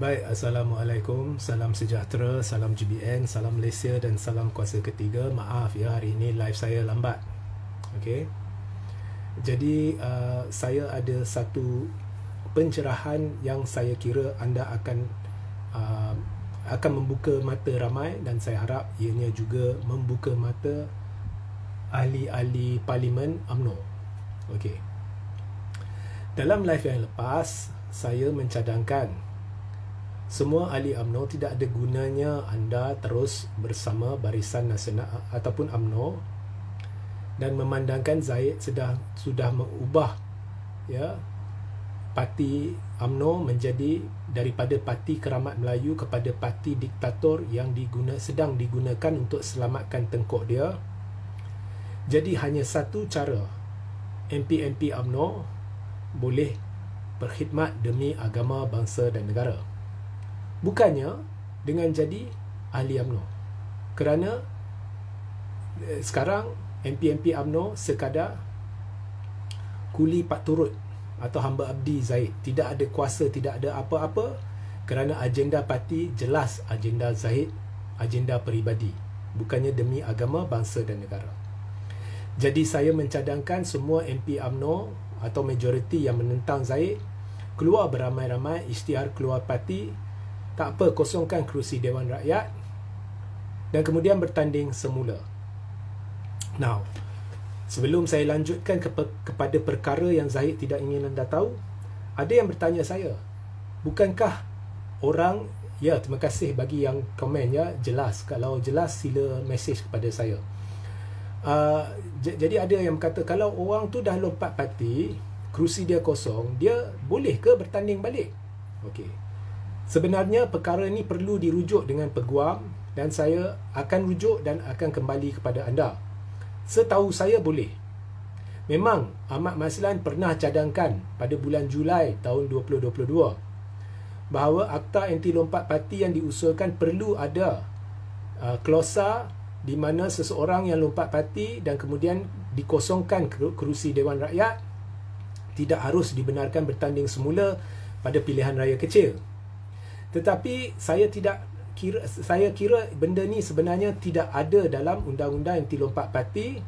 Baik, Assalamualaikum, salam sejahtera, salam GBN, salam Malaysia dan salam kuasa ketiga. Maaf ya, hari ini live saya lambat. Okey. Jadi saya ada satu pencerahan yang saya kira anda akan membuka mata ramai, dan saya harap ianya juga membuka mata ahli-ahli parlimen UMNO. Okey. Dalam live yang lepas, saya mencadangkan semua ahli UMNO tidak ada gunanya anda terus bersama Barisan Nasional ataupun UMNO dan memandangkan Zahid sudah mengubah ya parti UMNO menjadi daripada parti keramat Melayu kepada parti diktator yang sedang digunakan untuk selamatkan tengkuk dia. Jadi hanya satu cara MP-MP UMNO boleh berkhidmat demi agama, bangsa dan negara. Bukannya dengan jadi ahli UMNO. Kerana sekarang MP-MP UMNO sekadar kuli pak turut atau hamba abdi Zahid. Tidak ada kuasa, tidak ada apa-apa, kerana agenda parti jelas agenda Zahid, agenda peribadi, bukannya demi agama, bangsa dan negara. Jadi saya mencadangkan semua MP UMNO atau majoriti yang menentang Zahid keluar beramai-ramai, isytihar keluar parti. Tak apa, kosongkan kerusi Dewan Rakyat dan kemudian bertanding semula. Now, sebelum saya lanjutkan kepada perkara yang Zahid tidak ingin anda tahu, ada yang bertanya saya, bukankah orang, ya terima kasih bagi yang komen ya, jelas. Kalau jelas sila mesej kepada saya. Jadi ada yang berkata, kalau orang tu dah lompat parti, kerusi dia kosong, dia boleh ke bertanding balik? Okey. Sebenarnya perkara ini perlu dirujuk dengan peguam dan saya akan rujuk dan akan kembali kepada anda. Setahu saya boleh. Memang Ahmad Maslan pernah cadangkan pada bulan Julai tahun 2022 bahawa Akta Anti Lompat Parti yang diusulkan perlu ada klausa di mana seseorang yang lompat parti dan kemudian dikosongkan kerusi Dewan Rakyat tidak harus dibenarkan bertanding semula pada pilihan raya kecil. Tetapi saya kira benda ni sebenarnya tidak ada dalam undang-undang anti lompat parti.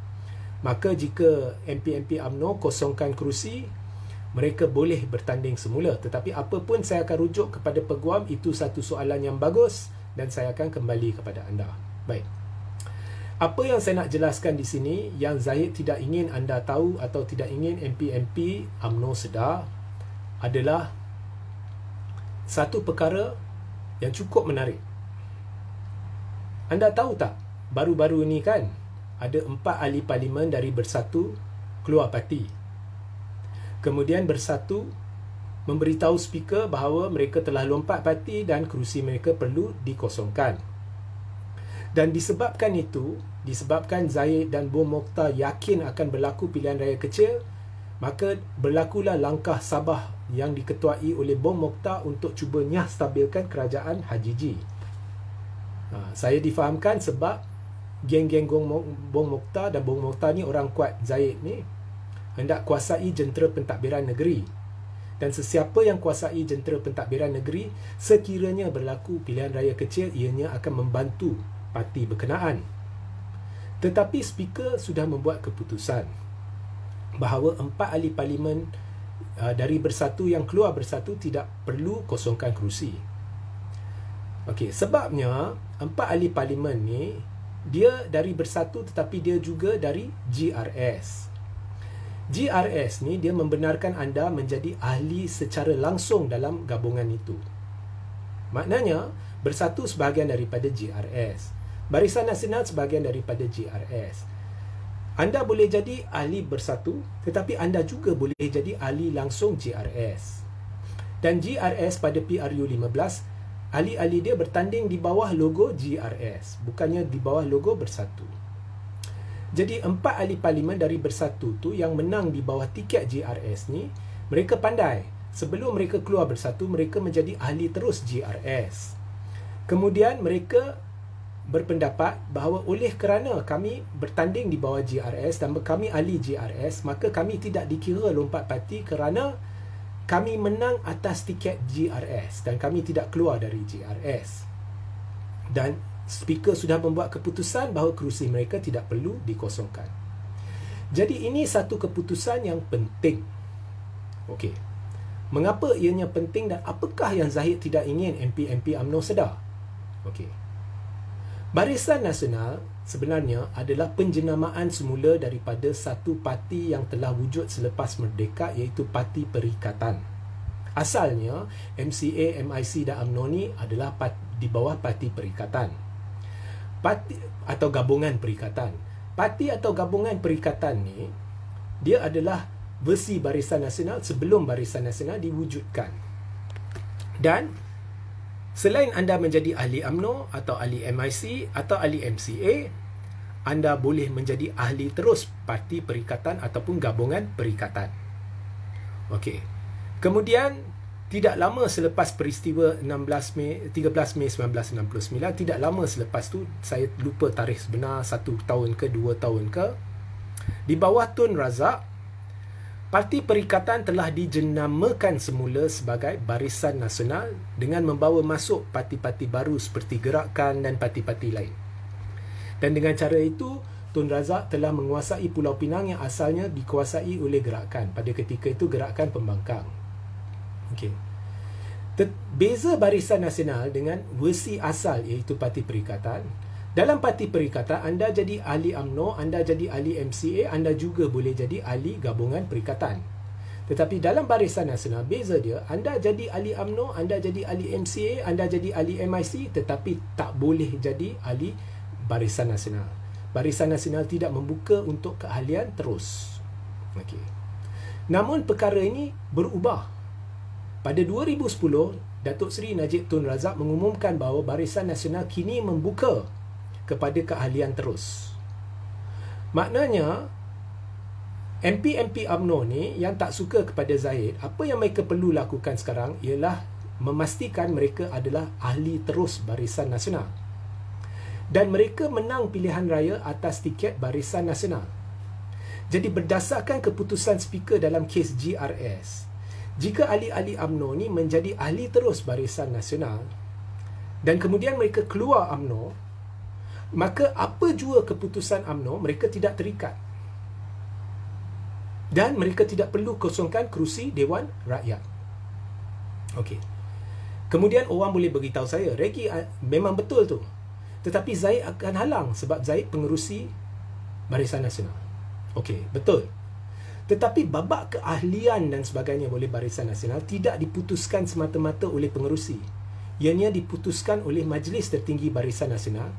Maka jika MP-MP UMNO kosongkan kerusi, mereka boleh bertanding semula. Tetapi apa pun saya akan rujuk kepada peguam, itu satu soalan yang bagus dan saya akan kembali kepada anda. Baik. Apa yang saya nak jelaskan di sini yang Zahid tidak ingin anda tahu atau tidak ingin MP-MP UMNO sedar adalah satu perkara yang cukup menarik. Anda tahu tak, baru-baru ni kan ada 4 ahli parlimen dari Bersatu keluar parti. Kemudian Bersatu memberitahu speaker bahawa mereka telah lompat parti dan kerusi mereka perlu dikosongkan. Dan disebabkan Zahid dan Bong Mokhtar yakin akan berlaku pilihan raya kecil, maka berlakulah langkah Sabah yang diketuai oleh Bong Mokhtar untuk cuba nyah stabilkan kerajaan Hajiji. Saya difahamkan sebab geng-geng Bong Mokhtar, dan Bong Mokhtar ni orang kuat Zahid ni, hendak kuasai jentera pentadbiran negeri. Dan sesiapa yang kuasai jentera pentadbiran negeri, sekiranya berlaku pilihan raya kecil, ianya akan membantu parti berkenaan. Tetapi speaker sudah membuat keputusan bahawa 4 ahli parlimen dari Bersatu yang keluar Bersatu tidak perlu kosongkan kerusi. Okey, sebabnya 4 ahli parlimen ni dia dari Bersatu tetapi dia juga dari GRS. GRS ni dia membenarkan anda menjadi ahli secara langsung dalam gabungan itu. Maknanya Bersatu sebahagian daripada GRS, Barisan Nasional sebahagian daripada GRS. Anda boleh jadi ahli Bersatu, tetapi anda juga boleh jadi ahli langsung GRS. Dan GRS pada PRU 15, ahli-ahli dia bertanding di bawah logo GRS, bukannya di bawah logo Bersatu. Jadi 4 ahli parlimen dari Bersatu tu yang menang di bawah tiket GRS ni, mereka pandai. Sebelum mereka keluar Bersatu, mereka menjadi ahli terus GRS. Kemudian mereka berpendapat bahawa oleh kerana kami bertanding di bawah GRS dan kami ahli GRS, maka kami tidak dikira lompat parti kerana kami menang atas tiket GRS dan kami tidak keluar dari GRS. Dan speaker sudah membuat keputusan bahawa kerusi mereka tidak perlu dikosongkan. Jadi ini satu keputusan yang penting. Okey. Mengapa ianya penting dan apakah yang Zahid tidak ingin MP-MP UMNO sedar? Okey. Barisan Nasional sebenarnya adalah penjenamaan semula daripada satu parti yang telah wujud selepas merdeka, iaitu Parti Perikatan. Asalnya MCA, MIC dan UMNO ni adalah di bawah Parti Perikatan. Parti atau gabungan perikatan. Parti atau gabungan perikatan ni, dia adalah versi Barisan Nasional sebelum Barisan Nasional diwujudkan. Dan selain anda menjadi ahli UMNO atau ahli MIC atau ahli MCA, anda boleh menjadi ahli terus Parti Perikatan ataupun gabungan perikatan. Okey. Kemudian tidak lama selepas peristiwa 13 Mei 1969, tidak lama selepas tu, saya lupa tarikh sebenar, 1 tahun ke 2 tahun ke, di bawah Tun Razak, Parti Perikatan telah dijenamakan semula sebagai Barisan Nasional dengan membawa masuk parti-parti baru seperti Gerakan dan parti-parti lain. Dan dengan cara itu, Tun Razak telah menguasai Pulau Pinang yang asalnya dikuasai oleh Gerakan. Pada ketika itu, Gerakan Pembangkang. Okey. Beza Barisan Nasional dengan versi asal iaitu Parti Perikatan. Dalam Parti Perikatan, anda jadi ahli UMNO, anda jadi ahli MCA, anda juga boleh jadi ahli gabungan perikatan. Tetapi dalam Barisan Nasional, beza dia, anda jadi ahli UMNO, anda jadi ahli MCA, anda jadi ahli MIC, tetapi tak boleh jadi ahli Barisan Nasional. Barisan Nasional tidak membuka untuk keahlian terus. Okey. Namun perkara ini berubah. Pada 2010, Datuk Seri Najib Tun Razak mengumumkan bahawa Barisan Nasional kini membuka kepada keahlian terus. Maknanya, MP-MP UMNO ni yang tak suka kepada Zahid, apa yang mereka perlu lakukan sekarang ialah memastikan mereka adalah ahli terus Barisan Nasional. Dan mereka menang pilihan raya atas tiket Barisan Nasional. Jadi berdasarkan keputusan speaker dalam kes GRS, jika ahli-ahli UMNO ni menjadi ahli terus Barisan Nasional dan kemudian mereka keluar UMNO, maka apa jua keputusan UMNO, mereka tidak terikat. Dan mereka tidak perlu kosongkan kerusi Dewan Rakyat. Okey. Kemudian orang boleh beritahu saya, Regi, memang betul tu. Tetapi Zahid akan halang sebab Zahid pengerusi Barisan Nasional. Okey, betul. Tetapi babak keahlian dan sebagainya oleh Barisan Nasional tidak diputuskan semata-mata oleh pengerusi. Ianya diputuskan oleh Majlis Tertinggi Barisan Nasional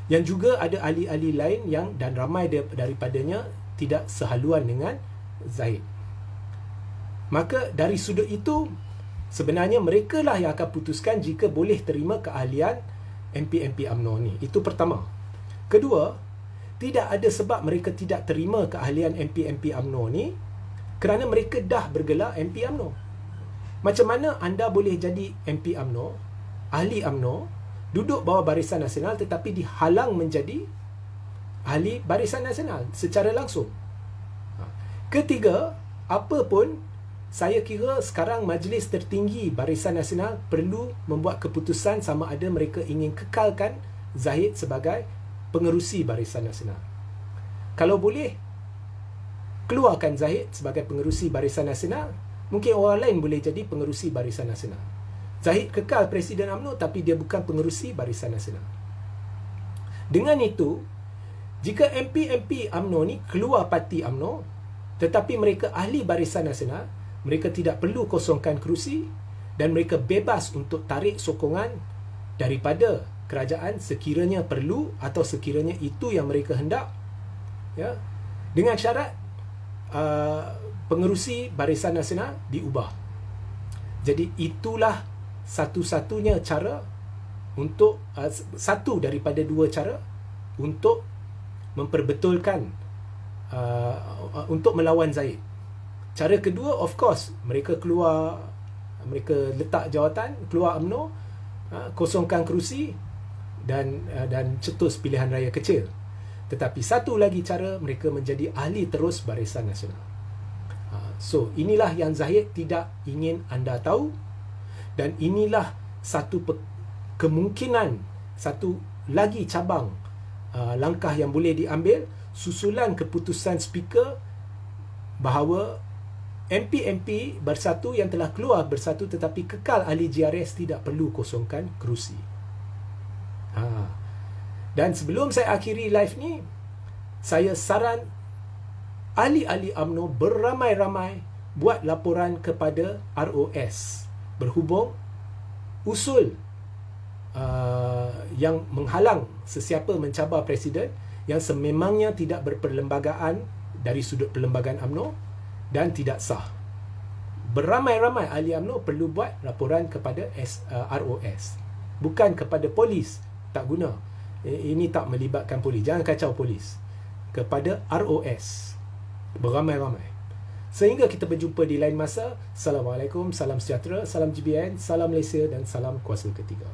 yang juga ada ahli-ahli lain yang dan ramai daripadanya tidak sehaluan dengan Zahid. Maka dari sudut itu, sebenarnya mereka lah yang akan putuskan jika boleh terima keahlian MP-MP UMNO ni. Itu pertama. Kedua, tidak ada sebab mereka tidak terima keahlian MP-MP UMNO ni kerana mereka dah bergelar MP UMNO. Macam mana anda boleh jadi MP UMNO, ahli UMNO, duduk bawah Barisan Nasional tetapi dihalang menjadi ahli Barisan Nasional secara langsung? Ketiga, apa pun, saya kira sekarang Majlis Tertinggi Barisan Nasional perlu membuat keputusan sama ada mereka ingin kekalkan Zahid sebagai pengerusi Barisan Nasional. Kalau boleh, keluarkan Zahid sebagai pengerusi Barisan Nasional. Mungkin orang lain boleh jadi pengerusi Barisan Nasional. Zahid kekal Presiden UMNO tapi dia bukan pengerusi Barisan Nasional. Dengan itu, jika MP-MP UMNO ni keluar parti UMNO tetapi mereka ahli Barisan Nasional, mereka tidak perlu kosongkan kerusi dan mereka bebas untuk tarik sokongan daripada kerajaan sekiranya perlu atau sekiranya itu yang mereka hendak, ya, dengan syarat pengerusi Barisan Nasional diubah. Jadi itulah satu-satunya cara untuk satu daripada dua cara untuk memperbetulkan untuk melawan Zahid. Cara kedua, of course, mereka letak jawatan, keluar UMNO, kosongkan kerusi dan cetus pilihan raya kecil. Tetapi satu lagi cara, mereka menjadi ahli terus Barisan Nasional. So, inilah yang Zahid tidak ingin anda tahu, dan inilah satu kemungkinan, satu lagi cabang langkah yang boleh diambil susulan keputusan speaker bahawa MP-MP Bersatu yang telah keluar Bersatu tetapi kekal ahli GRS tidak perlu kosongkan kerusi. Dan sebelum saya akhiri live ni, saya saran ahli-ahli UMNO beramai-ramai buat laporan kepada ROS berhubung usul yang menghalang sesiapa mencabar Presiden yang sememangnya tidak berperlembagaan dari sudut perlembagaan UMNO dan tidak sah. Beramai-ramai ahli UMNO perlu buat laporan kepada ROS, bukan kepada polis. Tak guna. Ini tak melibatkan polis. Jangan kacau polis. Kepada ROS. Beramai-ramai. Sehingga kita berjumpa di lain masa. Assalamualaikum, salam sejahtera, salam GBN, salam Malaysia dan salam kuasa ketiga.